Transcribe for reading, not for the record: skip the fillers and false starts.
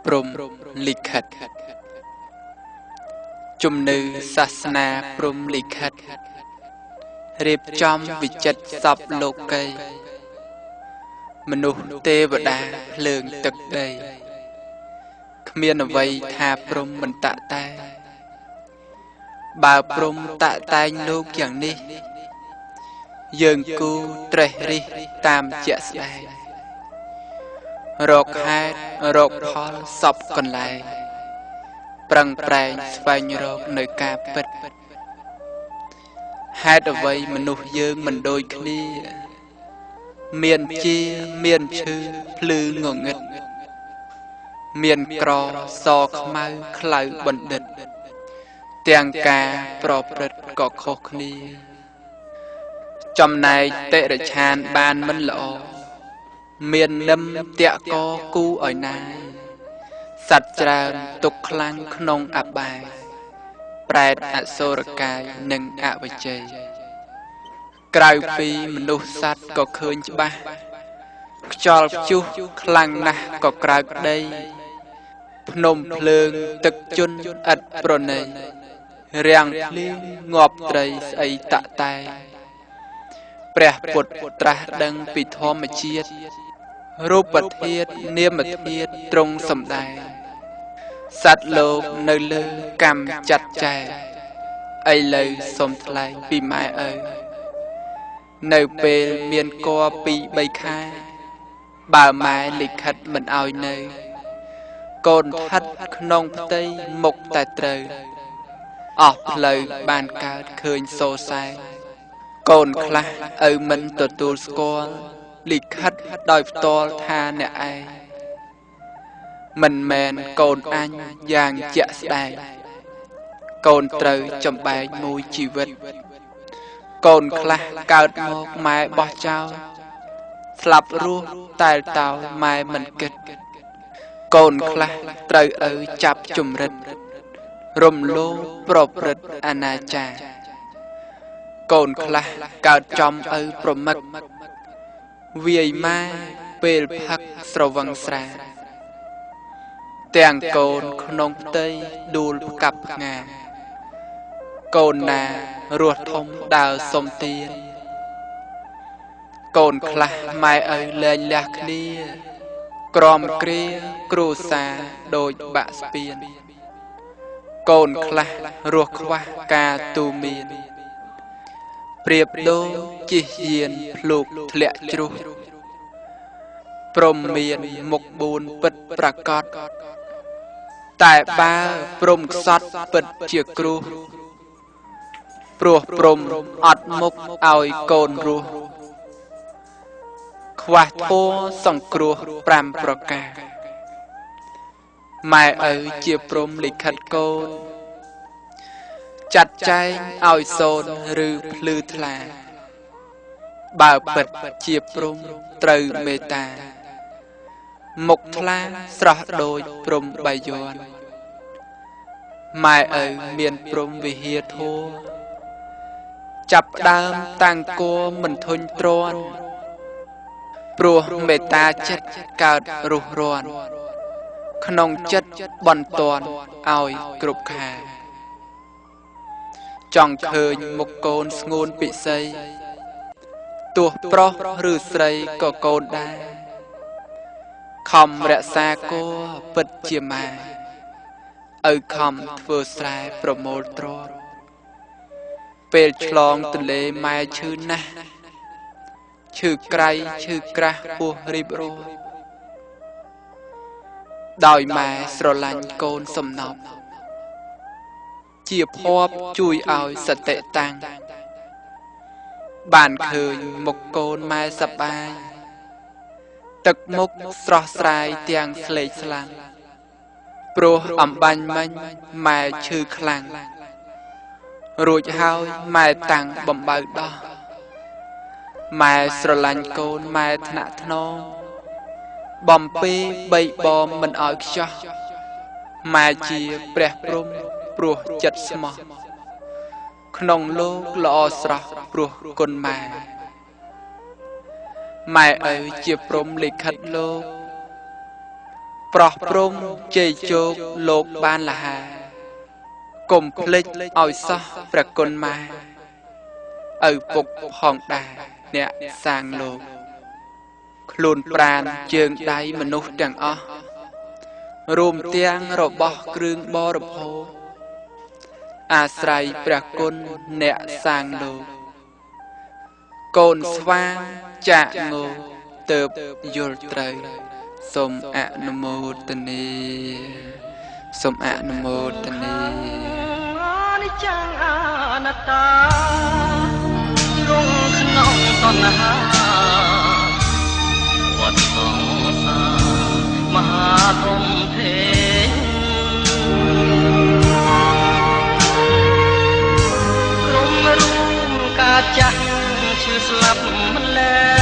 ព្រំលិខិតជំនឿសាសនាព្រំលិខិតរៀបចំវិចិត្រសពលោកីមនុស្សទេវតាភ្លើងទឹកដីគ្មានអ្វីថាព្រំមិនតាក់តែបើព្រំតាក់តែងលោកយ៉ាងនេះយើងគូត្រេះរិះតាមជាក់ស្ដែងរកហេតុរកផលសពកន្លែងប្រឹងប្រែងស្វែងរកនៅការពិតហេតុអ្វីមនុស្សយើងមិនដូចគ្នាមានជាមានឈឺភ្លឺងងឹតមានក្រសខ្មៅខ្លៅបណ្ឌិតទាំងការប្រព្រឹត្តក៏ខុសគ្នាចំណែកតិរឆានបានមិនល្អមាននឹមតាក់កគូឲ្យណាយសត្វច្រើនទុកខ្លាំងក្នុងអបាយប្រែតអសុរកាយនិងអវិជ័យក្រៅពីមនុស្សសត្វក៏ឃើញច្បាស់ខ្យល់ព្យុះខ្លាំងណាស់ក៏ក្រើកដីភ្នំភ្លើងទឹកជន់ឥតប្រណីរាំងភ្លៀងងាប់ត្រីស្អីតាក់តែព្រះពុទ្ធត្រាស់ដឹងពីធម្មជាតិរូបធាតុនាមធាតុទ្រង់សម្ដែងសត្វលោកនៅលើកម្មចាត់ចែងឥឡូវសូមថ្លែងពីម៉ែឪនៅពេលមានគភ៌2 3ខែបើម៉ែលិខិតមិនឲ្យនៅកូនស្ថិតក្នុងផ្ទៃមុខតែត្រូវអស់ផ្លូវបានកើតឃើញសូរសែងកូនខ្លះឪមិនទទួលស្គាល់លិខិតដោយផ្ទាល់ថាអ្នកឯងមិនមែនកូនអញយ៉ាងជាក់ស្ដែងកូនត្រូវចំបែកមួយជីវិតកូនខ្លះកើតមកម៉ែបោះចោលស្លាប់រស់តែតោម៉ែមិនគិតកូនខ្លះត្រូវឪចាប់ជំរិតរំលោភប្រព្រឹត្តអនាចារកូនខ្លះកើតចំឪប្រមឹកវាយម៉ែពេលផឹកស្រវឹងស្រាទាំងកូនក្នុងផ្ទៃដួលផ្កាប់ផ្ងាកូនណារស់ធំដើរសុំទានកូនខ្លះម៉ែឪលែងលះគ្នាក្រំគ្រាគ្រួសារដូចបាក់ស្ពានកូនខ្លះរស់ខ្វះការទូមានប្រៀបដូចជិះយានភ្លុកធ្លាក់ជ្រុះព្រមមានមុខ4ពិតប្រកបតែបើព្រំខ្សត់ពិតជាគ្រោះព្រោះព្រំអត់មុខឲ្យកូនរស់ខ្វះធម៌សង្គ្រោះ5ប្រការម៉ែឪជាព្រំលិខិតកូនចាត់ចែងឲ្យសូនឬភ្លឺថ្លាបើពិតជាព្រំត្រូវមេត្តាមុខថ្លាស្រស់ដូចព្រំបាយ័នម៉ែឪមានព្រំវិហារធម៌ចាប់ដើមតាំងគួរមិនធុញទ្រាន់ព្រោះមេត្តាចិត្តកើតរុះរាន់ក្នុងចិត្តបន្ទាន់ឲ្យគ្រប់ខាងចង់ឃើញមុខកូនស្ងួនពិសីទោះប្រុសឬស្រីក៏កូនដែរខំរក្សាគួរពិតជាម៉ែឪខំធ្វើស្រែប្រមូលទ្រព្យពេលឆ្លងទន្លេម៉ែឈឺណាស់ឈឺក្រៃឈឺក្រាស់ពោះរីបរោដោយម៉ែស្រឡាញ់កូនសំណប់ជាភ័ព្វជួយឲ្យសតិតាំងបានឃើញមុខកូនម៉ែសប្បាយ ទឹកមុខស្រស់ស្រាយទាំងស្លេកស្លាំងព្រោះអំបាញ់មិញម៉ែឈឺខ្លាំងរួចហើយម៉ែតាំងបំបៅដោះម៉ែស្រឡាញ់កូនម៉ែថ្នាក់ថ្នមបំពេបីបំមិនឲ្យខ្ចោះម៉ែជាព្រះព្រំព្រោះចិត្តស្មោះក្នុងលោកល្អស្រស់ព្រោះគុណម៉ែម៉ែឪជាព្រំលិខិតលោកប្រោះព្រំជ័យជោគលោកបានលហាកុំភ្លេចឲ្យសោះព្រះគុណម៉ែឪពុកផងដែរអ្នកសាងលោកខ្លួនប្រាណជើងដៃមនុស្សទាំងអស់រួមទាំងរបស់គ្រឿងបរិភោគអាស្រ័យព្រះគុណអ្នកសាងលោកកូនស្វាងចាក់ងោទើបយល់ត្រូវសូមអនុមោទនាសូមអនុមោទនាអនិច្ចំអនត្តារងក្នុងតណ្ហាវត្តសង្សារមហាធំធេងក្រុមរួមការចាស់ឈឺស្លាប់មិនលែ